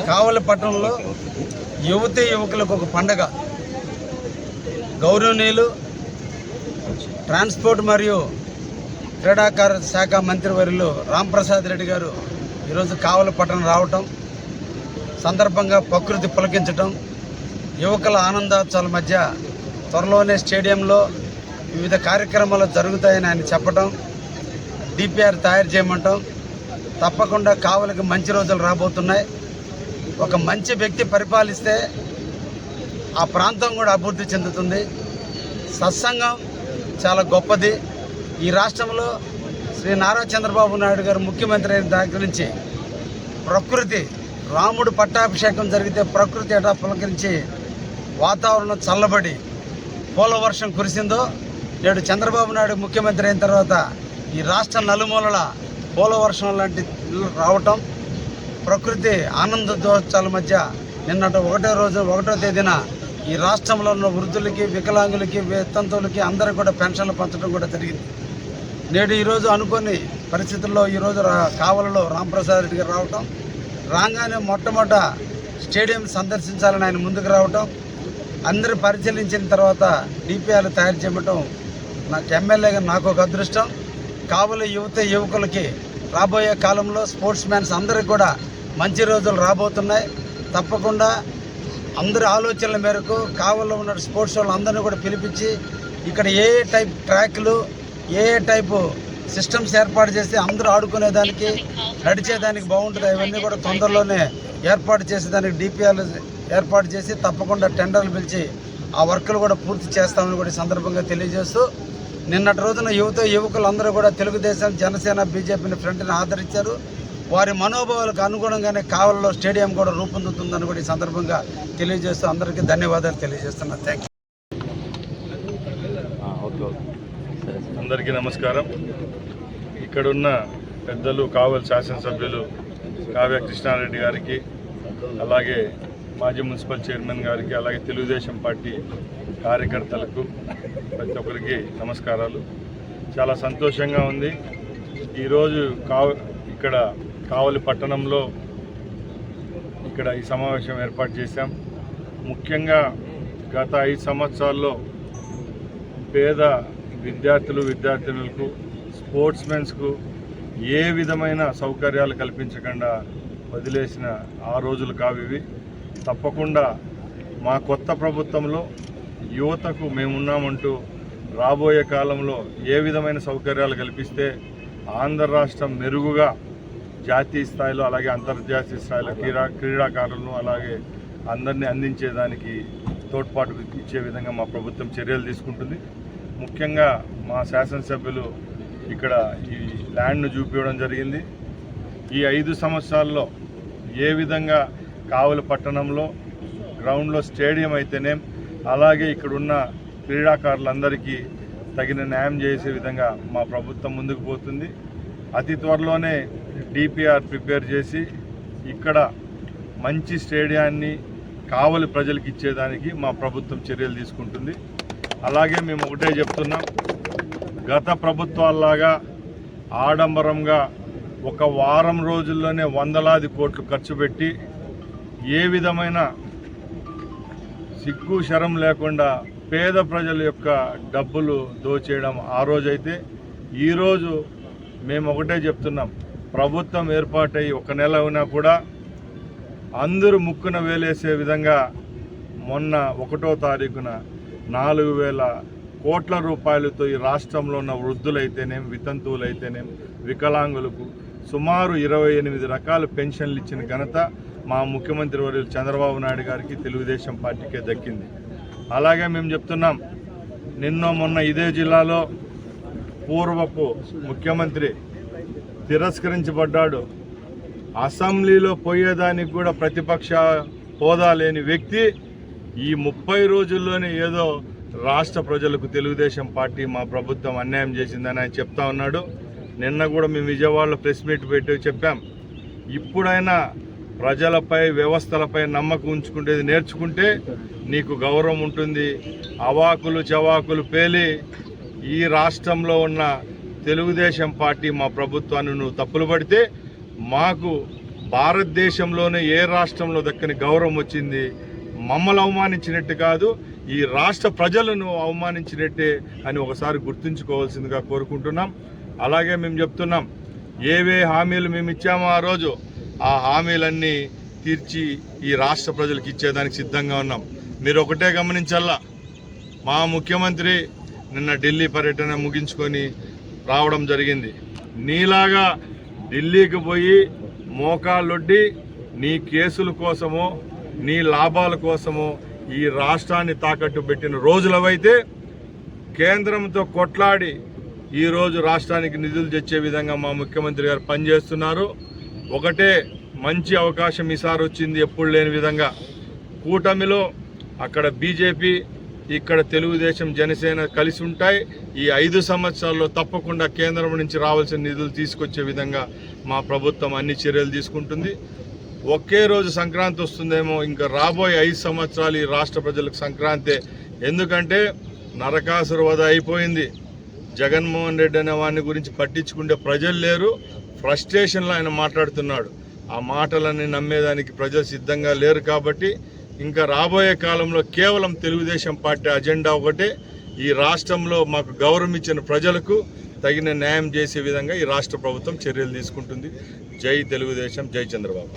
కావలి పట్టణంలో యువతీ యువకులకు ఒక పండగ. గౌరవనీయులు ట్రాన్స్పోర్ట్ మరియు క్రీడాకార శాఖ మంత్రివర్యులు రాంప్రసాద్ రెడ్డి గారు ఈరోజు కావలి పట్టణం రావటం సందర్భంగా ప్రకృతి పులకించటం, యువకుల ఆనందోత్సవాల మధ్య త్వరలోనే స్టేడియంలో వివిధ కార్యక్రమాలు జరుగుతాయని ఆయన చెప్పటం, డిపిఆర్ తయారు చేయమంటాం. తప్పకుండా కావలికి మంచి రోజులు రాబోతున్నాయి. ఒక మంచి వ్యక్తి పరిపాలిస్తే ఆ ప్రాంతం కూడా అభివృద్ధి చెందుతుంది. సత్సంగం చాలా గొప్పది. ఈ రాష్ట్రంలో శ్రీ నారా చంద్రబాబు నాయుడు గారు ముఖ్యమంత్రి అయిన దగ్గర నుంచి ప్రకృతి, రాముడు పట్టాభిషేకం జరిగితే ప్రకృతి ఎటా పులకరించి వాతావరణం చల్లబడి పూల వర్షం కురిసిందో, నేడు చంద్రబాబు నాయుడు ముఖ్యమంత్రి అయిన తర్వాత ఈ రాష్ట్ర నలుమూలల పూల వర్షం లాంటి రావటం, ప్రకృతి ఆనందోత్సవాల మధ్య నిన్నటి 1వ తేదీన ఈ రాష్ట్రంలో ఉన్న వృద్ధులకి, వికలాంగులకి, వితంతువులకి అందరికీ కూడా పెన్షన్లు పంచడం కూడా జరిగింది. నేడు ఈరోజు అనుకోని పరిస్థితుల్లో ఈరోజు కావలిలో రాంప్రసాద్ రెడ్డి గారు రావటం, రాగానే మొట్టమొదట స్టేడియం సందర్శించాలని ఆయన ముందుకు రావటం, అందరూ పరిశీలించిన తర్వాత డిపిఆర్లు తయారు చేయటం నాకు ఎమ్మెల్యేగా నాకు ఒక అదృష్టం. కావలి యువకులకి రాబోయే కాలంలో స్పోర్ట్స్ మ్యాన్స్ అందరికీ కూడా మంచి రోజులు రాబోతున్నాయి. తప్పకుండా అందరి ఆలోచనల మేరకు కావలిలో ఉన్న స్పోర్ట్స్ వాళ్ళు అందరినీ కూడా పిలిపించి ఇక్కడ ఏ టైప్ ట్రాక్లు, ఏ టైపు సిస్టమ్స్ ఏర్పాటు చేసి అందరూ ఆడుకునేదానికి, నడిచేదానికి బాగుంటుంది. అవన్నీ కూడా తొందరలోనే ఏర్పాటు చేసేదానికి డిపిఆర్లు ఏర్పాటు చేసి తప్పకుండా టెండర్లు పిలిచి ఆ వర్కులు కూడా పూర్తి చేస్తామని కూడా ఈ సందర్భంగా తెలియజేస్తూ, నిన్నటి రోజున యువకులు అందరూ కూడా తెలుగుదేశం, జనసేన, బీజేపీని ఫ్రంట్ని ఆదరించారు. వారి మనోభావాలకు అనుగుణంగానే కావలిలో స్టేడియం కూడా రూపొందుతుందని కూడా ఈ సందర్భంగా తెలియజేస్తూ అందరికీ ధన్యవాదాలు తెలియజేస్తున్నాను. Thank you. అందరికీ నమస్కారం. ఇక్కడున్న పెద్దలు కావలి శాసనసభ్యులు కావ్య కృష్ణారెడ్డి గారికి, అలాగే మాజీ మున్సిపల్ చైర్మన్ గారికి, అలాగే తెలుగుదేశం పార్టీ కార్యకర్తలకు ప్రతి ఒక్కరికి నమస్కారాలు. చాలా సంతోషంగా ఉంది. ఈరోజు ఇక్కడ కావలి పట్టణంలో ఇక్కడ ఈ సమావేశం ఏర్పాటు చేశాం. ముఖ్యంగా గత 5 సంవత్సరాల్లో పేద విద్యార్థులకు, స్పోర్ట్స్మెన్స్కు ఏ విధమైన సౌకర్యాలు కల్పించకుండా వదిలేసిన ఆ రోజులు కావివి. తప్పకుండా మా కొత్త ప్రభుత్వంలో యువతకు మేమున్నామంటూ రాబోయే కాలంలో ఏ విధమైన సౌకర్యాలు కల్పిస్తే ఆంధ్ర రాష్ట్రం మెరుగుగా జాతీయ స్థాయిలో అలాగే అంతర్జాతీయ స్థాయిలో క్రీడాకారులను అలాగే అందరినీ అందించేదానికి తోడ్పాటు ఇచ్చే విధంగా మా ప్రభుత్వం చర్యలు తీసుకుంటుంది. ముఖ్యంగా మా శాసనసభ్యులు ఇక్కడ ఈ ల్యాండ్ను చూపించడం జరిగింది. ఈ 5 సంవత్సరాల్లో ఏ విధంగా కావలి పట్టణంలో గ్రౌండ్లో స్టేడియం అయితేనే, అలాగే ఇక్కడున్న క్రీడాకారులందరికీ తగిన న్యాయం చేసే విధంగా మా ప్రభుత్వం ముందుకు పోతుంది. అతి త్వరలోనే డిపిఆర్ ప్రిపేర్ చేసి ఇక్కడ మంచి స్టేడియాన్ని కావలి ప్రజలకు ఇచ్చేదానికి మా ప్రభుత్వం చర్యలు తీసుకుంటుంది. అలాగే మేము ఒకటే చెప్తున్నాం, గత ప్రభుత్వాల్లాగా ఆడంబరంగా ఒక వారం రోజుల్లోనే వందలాది కోట్లు ఖర్చు పెట్టి ఏ విధమైన సిగ్గు శరం లేకుండా పేద ప్రజల యొక్క డబ్బులు దోచేయడం ఆ రోజైతే, ఈరోజు మేము ఒకటే చెప్తున్నాం, ప్రభుత్వం ఏర్పాటై 1 నెల అయినా కూడా అందరూ ముక్కున వేలేసే విధంగా మొన్న 1వ తారీఖున 4,000 కోట్ల రూపాయలతో ఈ రాష్ట్రంలో ఉన్న వృద్ధులైతేనేం, వితంతువులైతేనేం, వికలాంగులకు సుమారు 28 రకాల పెన్షన్లు ఇచ్చిన ఘనత మా ముఖ్యమంత్రి వర్యులు చంద్రబాబు నాయుడు గారికి, తెలుగుదేశం పార్టీకే దక్కింది. అలాగే మేము చెప్తున్నాం, మొన్న ఇదే జిల్లాలో పూర్వపు ముఖ్యమంత్రి తిరస్కరించబడ్డాడు. అసెంబ్లీలో పోయేదానికి కూడా ప్రతిపక్ష హోదా లేని వ్యక్తి ఈ 30 రోజుల్లోనే ఏదో రాష్ట్ర ప్రజలకు తెలుగుదేశం పార్టీ మా ప్రభుత్వం అన్యాయం చేసిందని ఆయన చెప్తా ఉన్నాడు. నిన్న కూడా మేము విజయవాడలో ప్రెస్ మీట్ పెట్టి చెప్పాం, ఇప్పుడైనా ప్రజలపై, వ్యవస్థలపై నమ్మకం ఉంచుకుంటేది నేర్చుకుంటే నీకు గౌరవం ఉంటుంది. అవాకులు చవాకులు పేలి ఈ రాష్ట్రంలో ఉన్న తెలుగుదేశం పార్టీ మా ప్రభుత్వాన్ని నువ్వు తప్పులు పడితే మాకు భారతదేశంలోనే ఏ రాష్ట్రంలో దక్కని గౌరవం వచ్చింది. మమ్మల్ని అవమానించినట్టు కాదు, ఈ రాష్ట్ర ప్రజలను అవమానించినట్టే అని ఒకసారి గుర్తుంచుకోవాల్సిందిగా కోరుకుంటున్నాం. అలాగే మేము చెప్తున్నాం, ఏవే హామీలు మేము ఇచ్చామో ఆ రోజు ఆ హామీలన్నీ తీర్చి ఈ రాష్ట్ర ప్రజలకు ఇచ్చేదానికి సిద్ధంగా ఉన్నాం. మీరు ఒకటే గమనించాలా, మా ముఖ్యమంత్రి నిన్న ఢిల్లీ పర్యటన ముగించుకొని రావడం జరిగింది. నీలాగా ఢిల్లీకి పోయి మోకాళ్ళొడ్డి నీ కేసుల కోసమో నీ లాభాల కోసమో ఈ రాష్ట్రాన్ని తాకట్టు పెట్టిన రోజులవైతే కేంద్రంతో కొట్లాడి ఈరోజు రాష్ట్రానికి నిధులు తెచ్చే విధంగా మా ముఖ్యమంత్రి గారు పనిచేస్తున్నారు. ఒకటే మంచి అవకాశం ఈసారి వచ్చింది, ఎప్పుడు లేని విధంగా. కూటమిలో అక్కడ బీజేపీ, ఇక్కడ తెలుగుదేశం, జనసేన కలిసి ఉంటాయి. ఈ 5 సంవత్సరాల్లో తప్పకుండా కేంద్రం నుంచి రావాల్సిన నిధులు తీసుకొచ్చే విధంగా మా ప్రభుత్వం అన్ని చర్యలు తీసుకుంటుంది. ఒకే రోజు సంక్రాంతి వస్తుందేమో, ఇంకా రాబోయే 5 సంవత్సరాలు ఈ రాష్ట్ర ప్రజలకు సంక్రాంతే. ఎందుకంటే నరకాసుర వధ అయిపోయింది. జగన్మోహన్ రెడ్డి అనే వాడిని గురించి పట్టించుకుంటే ప్రజలు లేరు. ఫ్రస్ట్రేషన్లో ఆయన మాట్లాడుతున్నాడు. ఆ మాటలన్నీ నమ్మేదానికి ప్రజలు సిద్ధంగా లేరు. కాబట్టి ఇంకా రాబోయే కాలంలో కేవలం తెలుగుదేశం పార్టీ అజెండా ఒకటే, ఈ రాష్ట్రంలో మాకు గౌరవం ఇచ్చిన ప్రజలకు తగిన న్యాయం చేసే విధంగా ఈ రాష్ట్ర ప్రభుత్వం చర్యలు తీసుకుంటుంది. జై తెలుగుదేశం, జై చంద్రబాబు.